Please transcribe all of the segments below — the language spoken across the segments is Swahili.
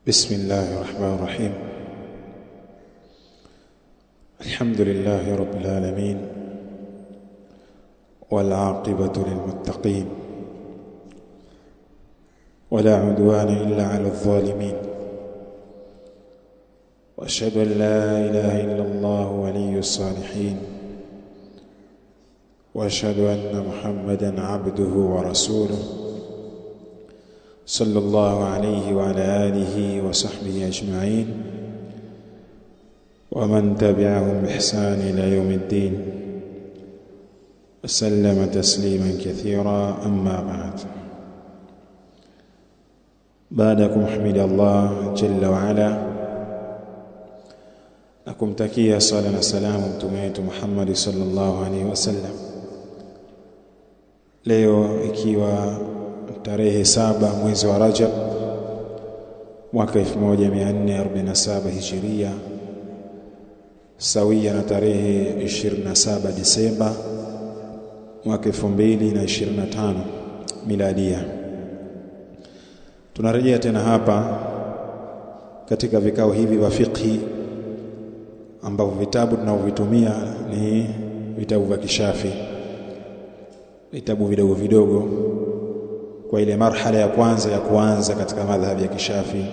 بسم الله الرحمن الرحيم. الحمد لله رب العالمين، والعاقبة للمتقين، ولا عدوان إلا على الظالمين، وأشهد أن لا إله إلا الله ولي الصالحين، وأشهد أن محمدًا عبده ورسوله صلى الله عليه وعلى آله وصحبه أجمعين، ومن تبعهم بإحسان إلى يوم الدين، وسلم تسليما كثيرا. أما بعد، بعدكم حمد الله جل وعلا، nakumtakia sala na salamu mtume wetu Muhammad sallallahu alaihi wasallam. Leo ikiwa tarehe 7 mwezi wa Rajab mwaka 1447 Hijiria, sawia na tarehe 27 Disemba mwaka 2025 Miladia. Tunarejea tena hapa katika vikao hivi vya fiqhi, ambavyo vitabu tunavyovitumia ni vitabu vya kishafi, vitabu vidogo vidogo kwa ile marhala ya kwanza ya kuanza katika madhhabi ya kishafi,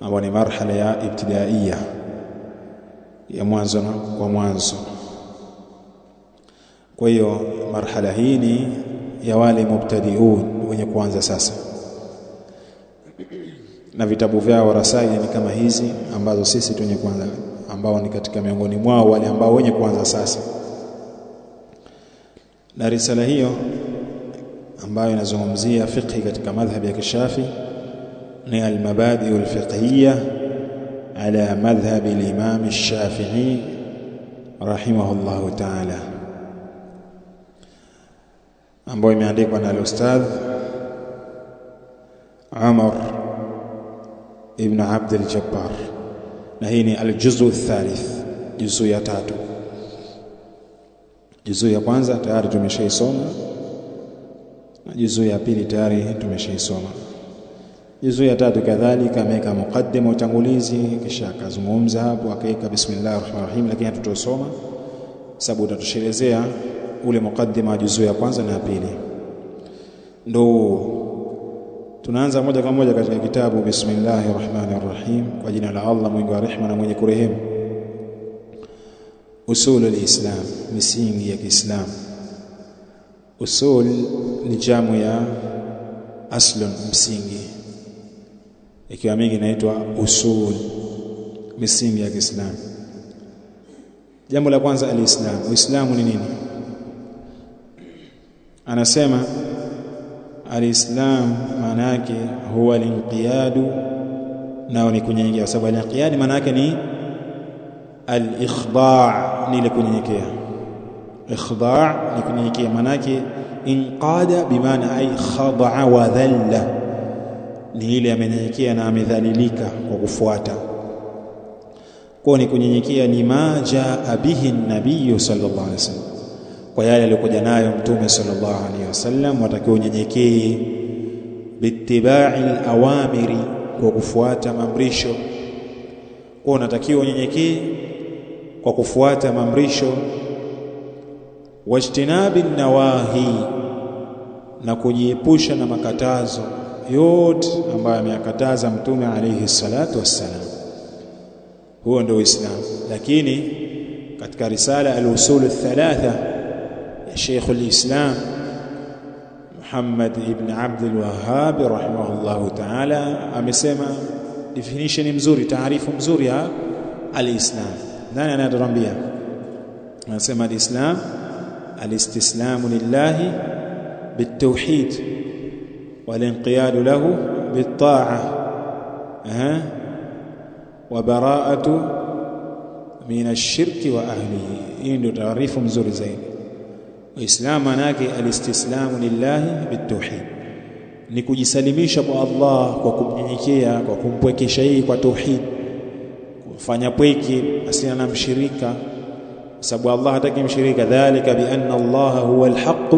ambayo ni marhala ya ibtidaiya, ya mwanzo kwa mwanzo. Kwa hiyo marhala hii ni ya wale mubtadiun, wenye kuanza sasa, na vitabu vyao rasaili ni kama hizi ambazo sisi tunye kuanza, ambao ni katika miongoni mwao wale ambao wenye kuanza sasa. Na risala hiyo ambayo inazungumzia fiqh katika madhhabi ya kishafi ni al-mabadi al-fiqhiyya ala madhhab al-imam ash-shafi'i rahimahullahu ta'ala, ambayo imeandikwa na al-ustadh Umar ibn Abd al-Jabbar, na hii ni al-juz'u ath-thalith, juzu ya 3. Juzu ya kwanza tayari tumeshaisoma, na juzu ya pili tayari tumeshaisoma. Juzu ya 3 kadhalika ameweka mukaddima, utangulizi, kisha akazungumza hapo akaweka bismillahir rahmanir rahim, lakini hatutosoma sababu utatoshelezea ule mukaddima wa juzu ya kwanza na ya pili. Ndo tunaanza moja kwa moja katika kitabu bismillahir rahmanir rahim, kwa jina la Allah mwingi wa rehema na mwenye kurehemu. Usulul Islam, misingi ya Kiislamu. Usul ni jamu ya aslun, msingi, ikiwa mingi inaitwa usul, misingi ya Kiislamu. Jambo la kwanza, al-Islam. Uislamu ni nini? Anasema al-Islam maana yake huwa al-inqiyadu, nao ni kunyenyekea, sababu al-inqiyad maana yake ni al-ikhda', ni ile kunyenyekea. Ikhda' ni kunyenyekea, maana yake inqada bimaana ay khada'a wa dhalla, ni ile amenyenyekea na amedhalilika kwa kufuata. Kwa ni kunyenyekea ni majaa bihi an-nabiy sallallahu alaihi wasallam, kwa yale aliyokuja nayo mtume sallallahu alaihi wasallam. Watakiwa unyenyekee bittiba'i al-awamiri, kwa kufuata maamrisho. Kwa unatakiwa unyenyekee kwa kufuata maamrisho, wajtinabi nawahi, na kujiepusha na makatazo yote ambayo ameyakataza mtume alayhi salatu wassalam. Huo ndio Uislamu. Lakini katika risala al-usul ath-thalatha ya Sheikh al-Islam Muhammad ibn Abd al-Wahhab rahimahullahu ta'ala amesema definition mzuri, taarifu mzuri ya al-Islam. Nani anatuambia? Anasema al-Islam al-istislamu lillahi bit-tauhid wal-inqiyadu lahu bit-ta'ah wa bara'atu min ash-shirki wa ahlihi. Hii ndio taarifu mzuri zaidi. Uislamu maana yake al-istislamu lillahi bit-tauhid, ni kujisalimisha kwa Allah kwa kumnyenyekea, kwa kumpwekesha yeye kwa tauhid, kufanya pweke asina na mshirika, sababu Allah hataki mshirika. Dhalika bi anna Allah huwa al-haqq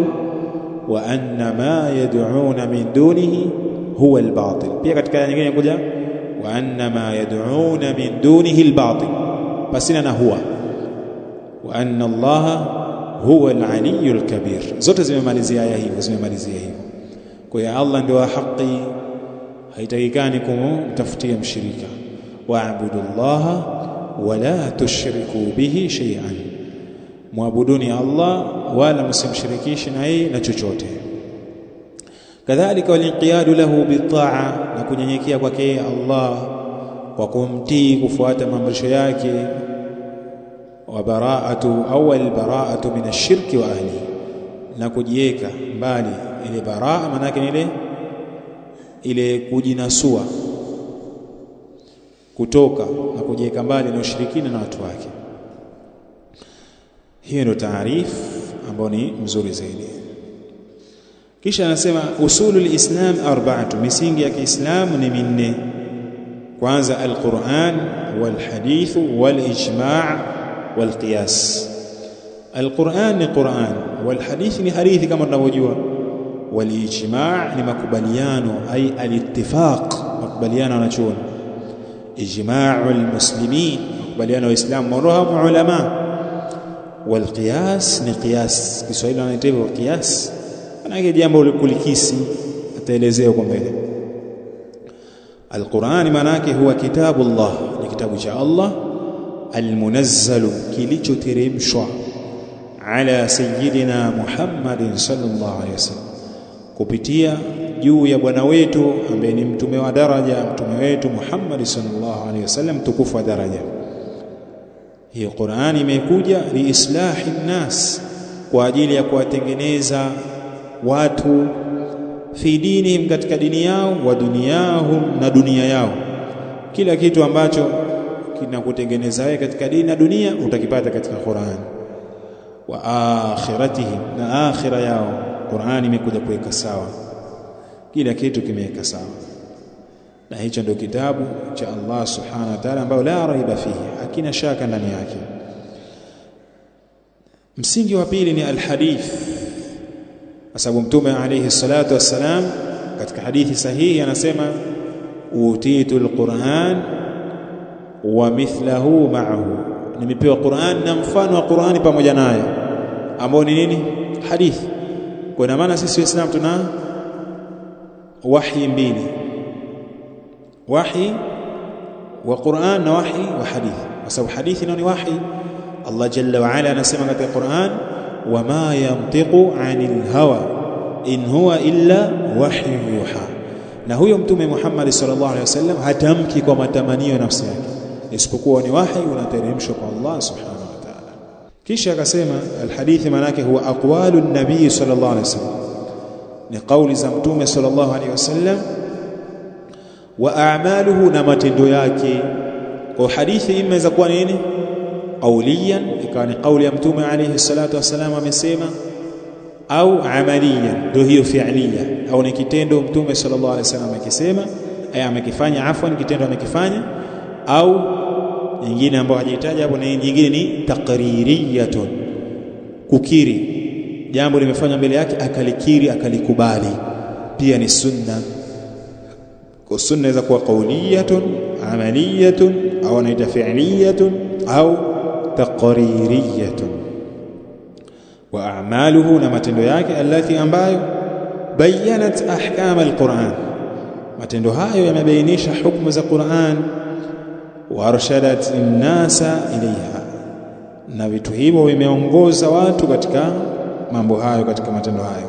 wa anna ma yad'una min dunihi huwa al-batil. Pia katika nyingine kuja wa anna ma yad'una min dunihi al-batil, pasina na huwa, wa anna Allaha huwa al-aliyyul kabir. Zote zimemalizia aya hiyo, zimemalizia hiyo. Kwa hiyo Allah ndio wa haki, haitakikani kumtafutia mshirika. Wa'budu Allaha wa la tushriku bihi shay'an, muabuduni Allah wala msimshirikishe na yeye na chochote. Kadhalika walinqiyadu lahu bitaa, na kunyenyekea kwake Allah kwa kumtii, kufuata maamrisho yake. Wa bara'atu awwal bara'atu min ash-shirki wa ahli, na kujiweka mbali. Ile baraa maana yake ile kujinasua kutoka na kujiweka mbali na ushirikina na watu wake. Hiyo ndio taarifu ambayo ni mzuri zaidi. Kisha anasema usulul islam arba'atu, misingi ya Kiislamu ni minne. Kwanza al-Qur'an wal hadith wal ijma' wal qiyas. Al-Qur'an ni Qur'an, wal hadith ni hadithi kama tunavyojua, wal ijma' ni makubaliano, ay al-ittifaq, makubaliano wanachuoni. Ijma'ul muslimin, makubaliano wa Islam wa ulama. Wal qiyas ni qiyas, Kiswahili wanaita qiyas, maana jambo kulikisi, ataelezea kwa mbele. Al-Qur'an maana yake huwa kitabullah, ni kitabu cha Allah, al-munazzalu, kilichoteremshwa, ala sayyidina Muhammadin sallallahu alaihi wasallam, kupitia juu ya bwana wetu ambaye ni mtume wa daraja, mtume wetu Muhammad sallallahu alaihi wasallam, tukufu wa daraja. Hii Qur'ani imekuja liislahi nnas, kwa ajili ya kuwatengeneza watu, fi dinihim, katika dini yao, wa dunyahum, na dunia yao. Kila kitu ambacho kinakutengeneza wewe katika dini na dunia utakipata katika Qur'an. Wa akhiratihim, na akhira yao Qur'ani imekuja kuweka sawa, kila kitu kimeweka sawa. Na hicho ndio kitabu cha Allah subhanahu wa ta'ala, ambao la raiba fihi, hakina shaka ndani yake. Msingi wa pili ni alhadith, kwa sababu mtume alayhi salatu wassalam katika hadithi sahihi anasema utitu alquran wa mithlahu ma'ahu, nimepewa Qur'an na mfano wa Qur'ani pamoja nayo, ambao ni nini? Hadithi. Kwa maana sisi Waislamu tuna wahi mbili, wahi wa Qur'an na wahi wa hadithi, kwa sababu hadithi ni wahi. Allah jalla wa ala anasema katika Qur'an, wama yantiqu 'anil hawa in huwa illa wahyu yuha, na huyo mtume Muhammad sallallahu alaihi wasallam hatamki kwa matamanio ya nafsi yake, isipokuwa ni wahi unateremshwa kwa Allah subhanahu wa ta'ala. Kisha akasema alhadithi maana yake huwa aqwalu nabii sallallahu alaihi wasallam, ni kauli za mtume sallallahu alaihi wasallam, wa a'maluhu, na matendo yake. Kwa hadithi imeweza kuwa nini? Qauliyan, ikawa ni kauli ya mtume alayhi salatu wasallam amesema, au amaliyan, ndio hiyo fi'liya, au ni kitendo mtume sallallahu alayhi wasallam amekisema, amekifanya, afwan, kitendo amekifanya. Au nyingine ambayo hajitaja hapo, na nyingine ni taqririyatun, kukiri jambo limefanywa mbele yake akalikiri, akalikubali, pia ni sunna. Kwa sunna inaweza kuwa qauliyatun, amaliyatun, au anaita fi'liyatun, au taqririyatun. Wa a'maluhu, na matendo yake, allati, ambayo bayanat ahkam alquran, matendo hayo yamebainisha hukumu za Qur'an. Wa arshadat an-nasa ilayha, na vitu hivyo vimeongoza watu katika mambo hayo, katika matendo hayo.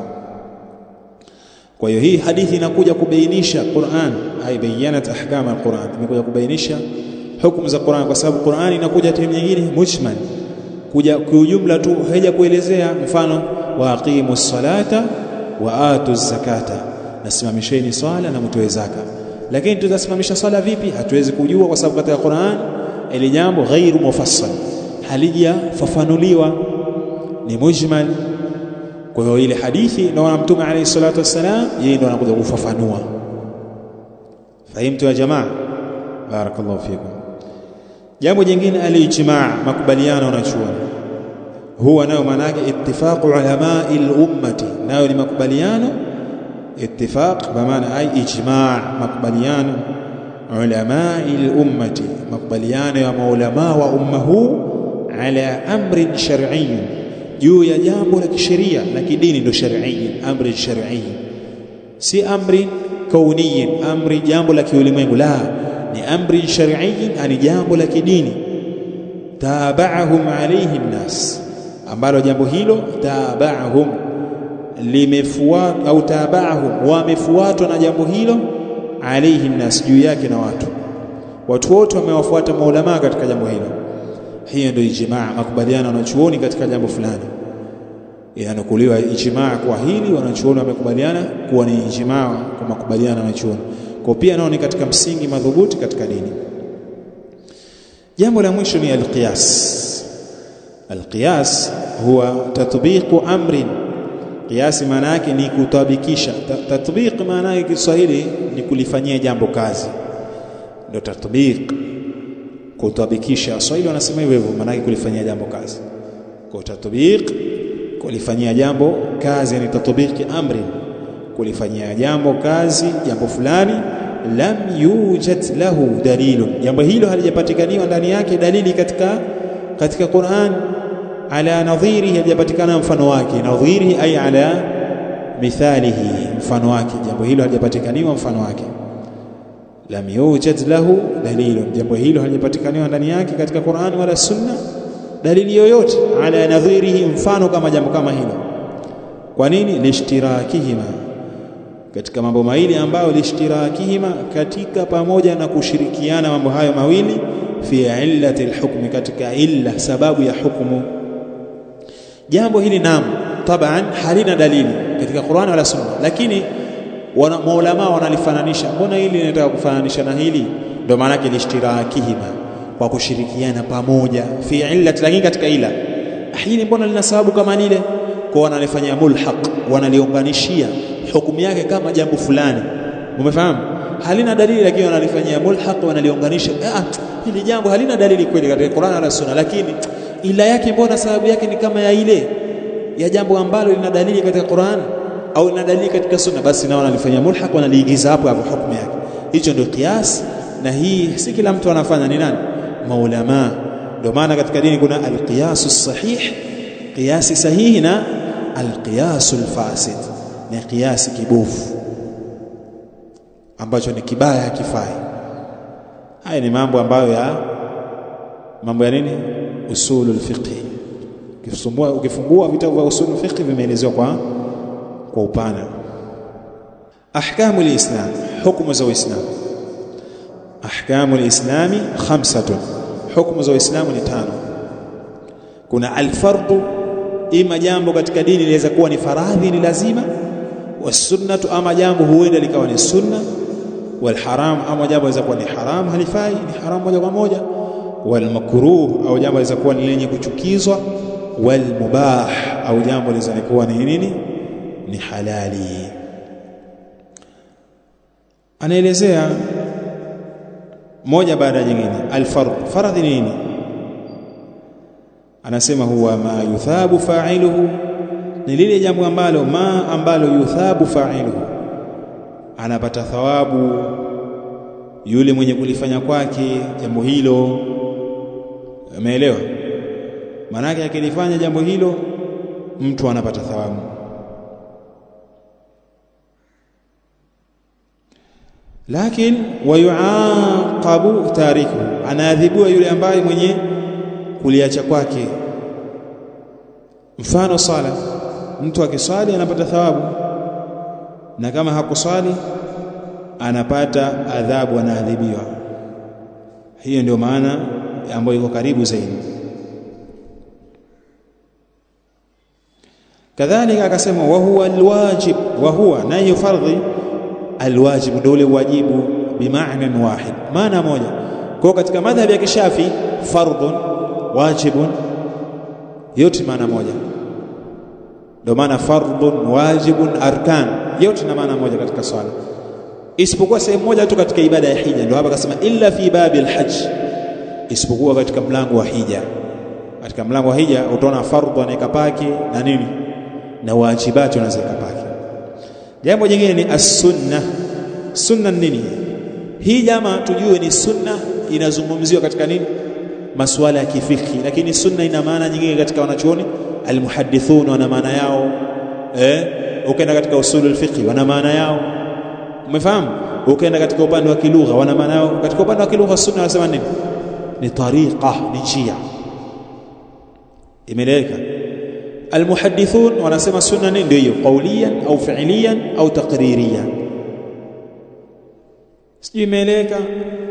Kwa hiyo hii hadithi inakuja kubainisha Qur'an, ay bayanat ahkam alquran, imekuja kubainisha hukumu za Qur'an, kwa sababu Qur'an inakuja tena nyingine mujmal, kuja kwa ujumla tu, haija kuelezea. Mfano, wa aqimus salata wa atuz zakata, nasimamisheni swala na mtoe zaka. Lakini tutasimamisha swala vipi? Hatuwezi kujua, kwa sababu katika Qur'an ile jambo ghairu mufassal, halijafafanuliwa, ni mujmal. Kwa hiyo ile hadithi na mtume alayhi salatu wassalam, yeye ndo anakuja kufafanua. Fahimtu ya jamaa? Barakallahu fikum. Jambo jingine al-ijma', makubaliano na chuoni, huwa nayo maana yake ittifaqu ulama'i al-ummati, nayo ni makubaliano. Ittifaq kwa maana ay ijma', makubaliano ulamai al-ummati, makubaliano ya maulama wa umma huu, ala amrin shar'i, juu ya jambo la kisheria la kidini, ndo shar'i, amri shar'i, si amri kauni, amri jambo la kiulimwengu, la, ni amri shar'i, ani jambo la kidini. Tabaahum alayhi an-nas, ambalo jambo hilo tabaahum limefuata, au tabaahum wamefuatwa na jambo hilo, alayhi an-nas, juu yake na watu wote wamewafuata maulama katika jambo hilo. Hiyo ndio ijmaa, makubaliano wanachuoni katika jambo fulani, inanukuliwa ijmaa kwa hili, wanachuoni wamekubaliana kuwa ni ijmaa kwa makubaliano wanachuoni. Kwa pia nao ni katika msingi madhubuti katika dini. Jambo la mwisho ni alqiyas. Alqiyas huwa tatbiqu amrin, qiyas maana yake ni kutabikisha. Tatbiq maana yake Kiswahili ni kulifanyia jambo kazi, ndio tatbiq, kutabikisha. Swahili wanasema hivyo, maana yake kulifanyia jambo kazi. Kwa tatbiq, kulifanyia jambo kazi, ni tatbiqi amrin, kulifanyia jambo kazi, jambo fulani. Lam yujad lahu dalilun, jambo hilo halijapatikaniwa ndani yake dalili katika Qur'an. Ala nadhirihi, halijapatikana mfano wake. Nadhirihi ay ala mithalihi, mfano wake. Jambo hilo halijapatikaniwa mfano wake. Lam yujad lahu dalilun, jambo hilo halijapatikaniwa ndani yake katika Qur'an wala Sunna dalili yoyote. Ala nadhirihi, mfano kama jambo kama hilo. Kwa nini? Lishtirakihima, katika mambo mawili ambayo lishtirakihima, katika pamoja na kushirikiana mambo hayo mawili, fi illati alhukmi, katika illa, sababu ya hukumu. Jambo hili taban halina dalili katika Qur'an wala Sunna, lakini maulama wanalifananisha. Mbona hili linataka kufananisha na hili? Ndio maana yake lishtirakihima, kwa kushirikiana pamoja, fi illati, lakini katika ila hili mbona lina sababu kama lile, kwa wanalifanyia mulhaq, wanaliunganishia hukumu yake kama jambo fulani. Umefahamu? Halina dalili, lakini wanalifanyia mulhaq, wanaliunganisha. Hili jambo halina dalili kweli katika Qur'an wala Sunna, lakini ila yake, mbona sababu yake ni kama ya ile ya jambo ambalo lina dalili katika Qur'an au lina dalili katika Sunna, basi nao wanalifanyia mulhaq, wanaliingiza hapo hukumu yake. Hicho ndio qiyas, na hii si kila mtu anafanya. Ni nani? Maulama. Ndio maana katika dini kuna alqiyasu sahih, qiyasi sahihi, na alqiyasu alfasid, ni qiyasi kibofu ambacho ni kibaya, hakifai. Haya ni mambo ambayo ya nini? Usulul fiqh. Ukifungua vitabu vya usulul fiqh vimeelezewa kwa upana. Ahkamul Islam, hukumu za Uislamu. Ahkamul Islami 5, hukumu za Uislamu ni 5. Kuna alfardhu, ima jambo katika dini linaweza kuwa ni faradhi, ni lazima. Wasunnatu, ama jambo huenda likawa ni sunna. Walharam, ama jambo linaweza kuwa ni haram, halifai, ni haram moja kwa moja. Walmakruh, au jambo linaweza kuwa ni lenye kuchukizwa. Walmubah, au jambo linaweza kuwa ni nini? Ni halali. Anaelezea moja baada ya nyingine. Alfardh, faradhi ni nini? Anasema huwa ma yuthabu fa'iluhu, ni lile jambo ambalo yuthabu fa'iluhu, anapata thawabu yule mwenye kulifanya kwake jambo hilo. Umeelewa? Maana yake akilifanya jambo hilo mtu anapata thawabu. Lakini wayuaqabu tariku, anaadhibiwa yule ambaye mwenye kuliacha kwake. Mfano sala, mtu akiswali anapata thawabu, na kama hakuswali anapata adhabu, anaadhibiwa. Hiyo ndio maana ambayo iko karibu zaidi. Kadhalika akasema wa huwa alwajib, wa huwa na hiyo fardhi, alwajib ndio ule wajibu, bimaana wahid, maana moja. Kwa katika madhhabi ya Kishafi, fardhun, wajibun, yote maana moja. Ndio maana fardhun, wajibun, arkan, yote na maana moja katika swala, isipokuwa sehemu moja tu katika ibada ya hija. Ndio hapa akasema illa fi babi alhajj, isipokuwa katika mlango wa hija. Katika mlango wa hija utaona fardhu anaweka pake na nini, na wajibati unaweka pake. Jambo jingine ni as-sunna. Sunna nini? Hii jamaa tujue ni sunna inazungumziwa katika nini? Masuala ya kifikhi. Lakini sunna ina maana nyingine katika wanachuoni. Almuhaddithun wana maana yao, ukaenda katika usulul fiqh wana maana yao, umefahamu? Ukaenda katika upande wa kilugha wana maana yao. Katika upande wa kilugha sunna wanasema nini? Ni tariqa, ni njia. Imeleka. Almuhaddithun wanasema sunna nini? Ndio hiyo, qawliyan au fi'liyan au taqririyan. Sijui imeleka.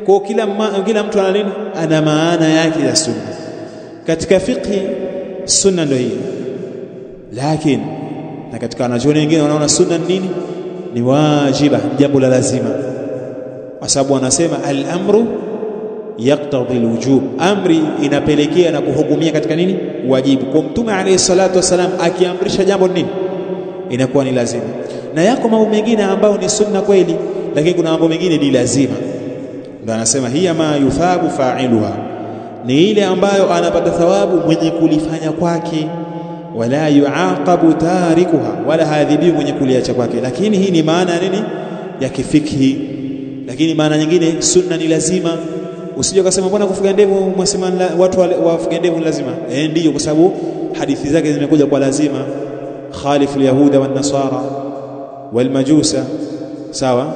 Kwa kila mtu ana nini? Ana maana yake ya sunna. Katika fiqh sunna ndio hiyo. Lakini na katika wanachuoni wengine wanaona sunna nini? Ni wajiba, jambo la lazima. Kwa sababu wanasema al-amru yaqtadi al-wujub, amri inapelekea na kuhukumia katika nini? Wajibu. Kwa Mtume alayhi salatu wasalam akiamrisha jambo nini? Inakuwa ni lazima. Na yako mambo mengine ambayo ni sunna kweli, lakini kuna mambo mengine ni lazima. Ndio anasema hiya ma yuthabu fa'iluha, ni ile ambayo anapata thawabu mwenye kulifanya kwake, wala yuaqabu tarikuha, wala hadhibi mwenye kuliacha kwake. Lakini hii ni maana nini? Ya kifikhi. Lakini maana nyingine sunna ni lazima. Usije ukasema mbona kufuga ndevu mwasema watu wafuge ndevu lazima. Ndio, kwa sababu hadithi zake zimekuja kwa lazima. Khalifu al-yahuda wan-nasara wal-majusa, sawa?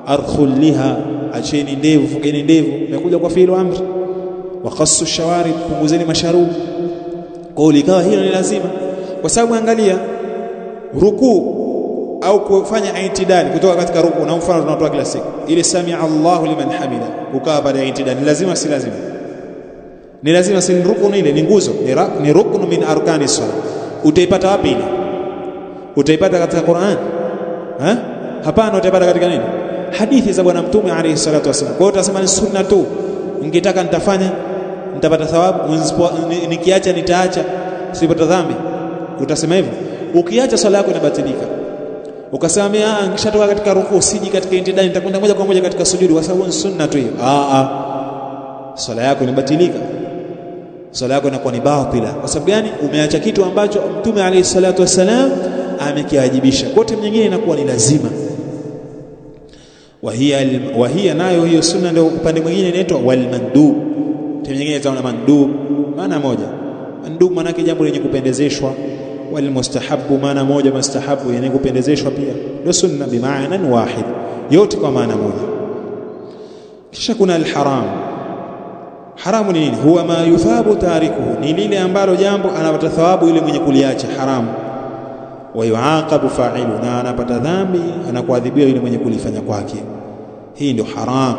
Arkhul liha, acheni ndevu, fugeni ndevu, imekuja kwa fi'lu amri. Wa qassu shawarib, punguzeni masharubu. Kauli kawa hilo ni lazima, kwa sababu angalia rukuu au kufanya intidali kutoka katika rukuu, na mfano tunatoa kila siku ile samia Allahu liman hamida, kukaa baada ya intidali, ni lazima si lazima? Ni lazima, si rukuu ile, ni nguzo, ni ruknu min arkani salat. Utaipata wapi ile? Utaipata katika Qur'an? Hapana, utaipata katika nini? Hadithi za bwana Mtume alayhi salatu wasallam. Kwa hiyo utasema ni sunna tu, ningetaka nitafanya nitapata thawabu, nikiacha nitaacha sipata dhambi. Utasema hivyo. Ukiacha swala yako inabatilika. Ukasema mimi nikishatoka katika rukuu siji katika intidali, nitakwenda moja kwa moja katika sujudi kwa sababu ni sunna tu hiyo. Swala yako inabatilika. Swala yako inakuwa ni batila. Kwa sababu gani? Umeacha kitu ambacho Mtume alayhi salatu wasalam amekiajibisha. Kote nyingine inakuwa ni lazima. Wahia nayo hiyo sunna ndio upande mwingine inaitwa wal mandub. Tena nyingine itaona mandub maana moja. Mandub maana yake jambo lenye kupendezeshwa, wal mustahabu maana moja, mustahabu yenye kupendezeshwa pia. Ndio sunna bi maana wahid, yote kwa maana moja. Kisha kuna al haram. Haramu ni nini? Huwa ma yuthabu tarikuhu, ni lile ambalo jambo anapata thawabu yule mwenye kuliacha haramu, wa yuaqabu fa'ilu, na anapata dhambi, anakuadhibiwa yule mwenye kulifanya kwake. Hii ndio haram.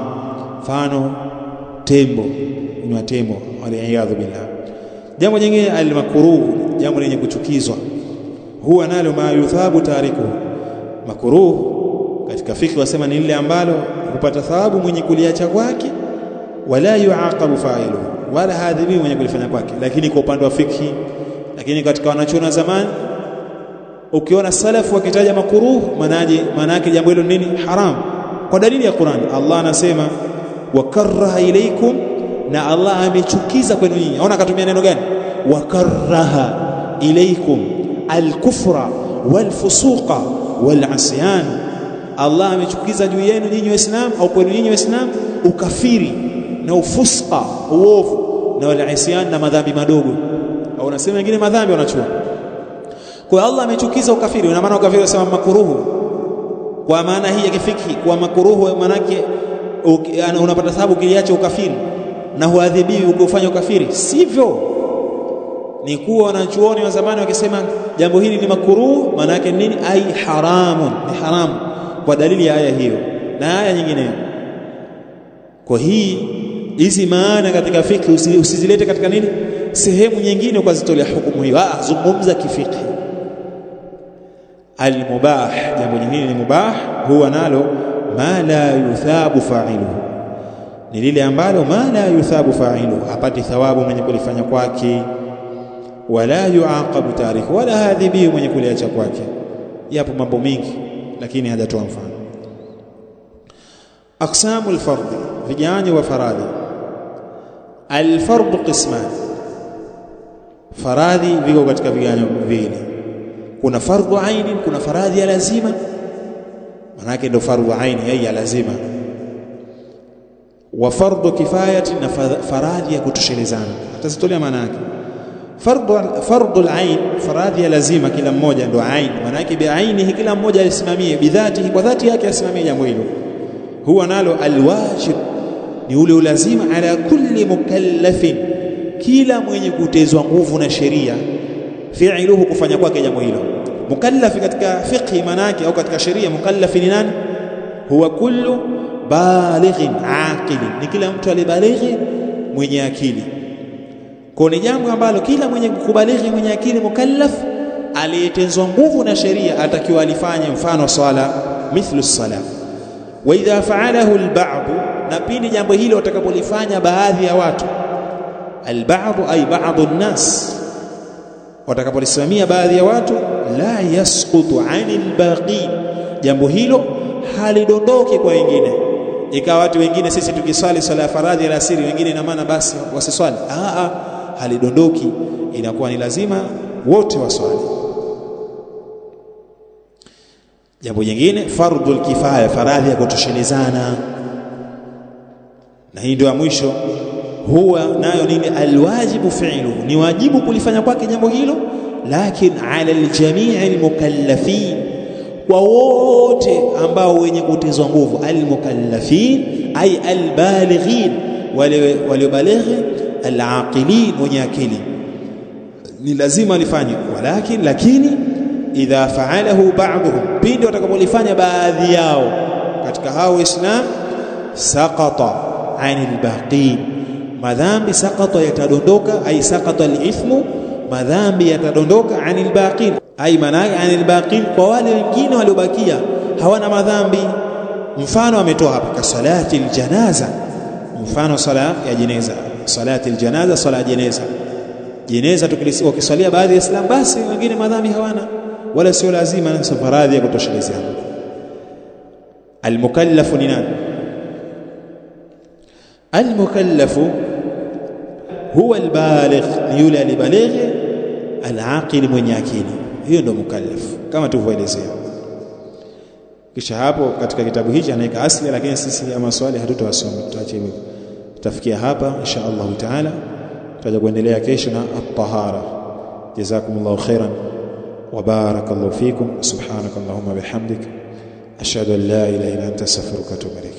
Mfano tembo, kunywa tembo, waliyadhu billah. Jambo jingine al-makruh, jambo lenye kuchukizwa. Huwa nalo ma yuthabu tarikuhu. Makruh katika fiqh wasema ni lile ambalo hupata thawabu mwenye kuliacha kwake, wala yuaqabu fa'iluhu, wala hadhibi mwenye kulifanya kwake. Lakini kwa upande wa fiqh, lakini katika wanachuoni zamani ukiona salafu wakitaja makruh, maana yake jambo hilo nini? Haram, kwa dalili ya Qur'an. Allah anasema wakarraha ilaykum, na Allah amechukiza kwenu nyinyi. Aona akatumia neno gani? Wakarraha ilaykum alkufra walfusuqa walasyan. Allah amechukiza juu yenu nyinyi Waislamu, au kwenu nyinyi Waislamu, ukafiri na ufusqa, uovu, na walasyan, na madhambi madogo, au unasema wengine madhambi wanachua. Kwa Allah amechukiza ukafiri, na maana ukafiri wasema makruhu kwa maana hii ya kifiki. Kwa makruhu maana yake unapata thawabu kiliacha ukafiri na huadhibiwi ukifanya ukafiri, sivyo? Ni kuwa wanachuoni wa zamani wakisema jambo hili ni makruhu, maana yake nini? Ai haramun, ni haramu, kwa dalili ya aya hiyo na aya nyingine. Kwa hizi maana katika fiqh usizilete katika nini? Sehemu nyingine ukazitolea hukumu hiyo. Zungumza kifiki. Al-mubah, jambo jingine ni mubah. Huwa nalo ma la yuthabu fa'iluhu, ni lile ambalo ma la yuthabu fa'iluhu, hapati thawabu mwenye kulifanya kwake, wala yuaqabu tariku, wala hadhibi mwenye kuliacha kwake. Yapo mambo mengi, lakini hajatoa mfano. Aqsamul fardh, viganyo wa faradhi. Al-fardh qisman, faradhi viko katika viganyo viwili. Kuna fardhu aini, kuna faradhi ya lazima. Maana yake ndio fardhu aini, ya lazima. wa fardhu kifayati, na faradhi ya kutoshelezana. Atazitolea maana yake. Fardhu al-ain, faradhi ya lazima kila mmoja, ndo ain. Maana yake bi ainihi, kila mmoja alisimamie, bidhatihi, kwa dhati yake asimamie jambo hilo. Huwa nalo alwajib, ni ule ulazima, ala kulli mukallafin, kila mwenye kutezwa nguvu na sheria, fi'luhu, kufanya kwake jambo hilo. Mukallaf katika fiqh maana yake, au katika sheria, mukallaf ni nani? Huwa kullu balighin aqilin, ni kila mtu alibalighi mwenye akili. Kwa ni jambo ambalo kila mwenye kubalighi mwenye akili, mukallaf, aliyetezwa nguvu na sheria, atakiwa alifanye. Mfano swala, mithlu salat. Wa idha fa'alahu al-ba'd, na pindi jambo hilo watakapolifanya baadhi ya watu, al-ba'd ay ba'd an-nas, watakapolisimamia baadhi ya watu, la yasqutu 'anil baqi, jambo hilo halidondoki kwa wengine. Ikawa watu wengine, sisi tukiswali swala ya faradhi ya asiri, wengine ina maana basi wasiswali, halidondoki, inakuwa ni lazima wote waswali. Jambo jingine, fardhul kifaya, faradhi ya kutoshelezana, na hii ndio ya mwisho. Huwa nayo nini? Alwajibu fi'luhu, ni wajibu kulifanya kwake jambo hilo, lakin ala aljamii almukallafin, kwa wote ambao wenye kutezwa nguvu. Almukallafin ay albalighin, waliobalighi, alaqilin, wenye akili, ni lazima alifanye. Walakin, lakini idha fa'alahu ba'dhum, pindi watakapolifanya baadhi yao katika hao Waislamu, saqata 'anil baqin, madhambi saqata, yatadondoka, ay saqata al-ithmu, madhambi yatadondoka, 'anil baqin, ay manai 'anil baqin, kwa wale wengine waliobakia hawana madhambi. Mfano ametoa hapa ka salati al-janaza, mfano sala ya jeneza, salati al-janaza, sala ya jeneza. Jeneza tukiswalia baadhi ya Islam, basi wengine madhambi hawana, wala sio lazima na faradhi ya kutoshelezea. Al-mukallafu ni nani? Al-mukallafu huwa al-baligh, ni yule alibalighi, al-aqil, mwenye akili. Hiyo ndio mukallaf kama tulivyoelezea. Kisha hapo katika kitabu hichi anaika asli, lakini sisi ya maswali hatutawasoma, tutaache hivyo. Tutafikia hapa insha Allah taala, tutaja kuendelea kesho na at-tahara. Jazakumullahu khairan wa barakallahu fikum. Subhanakallahumma bihamdik, ashhadu an la ilaha illa anta, astaghfiruka wa atubu ilaik.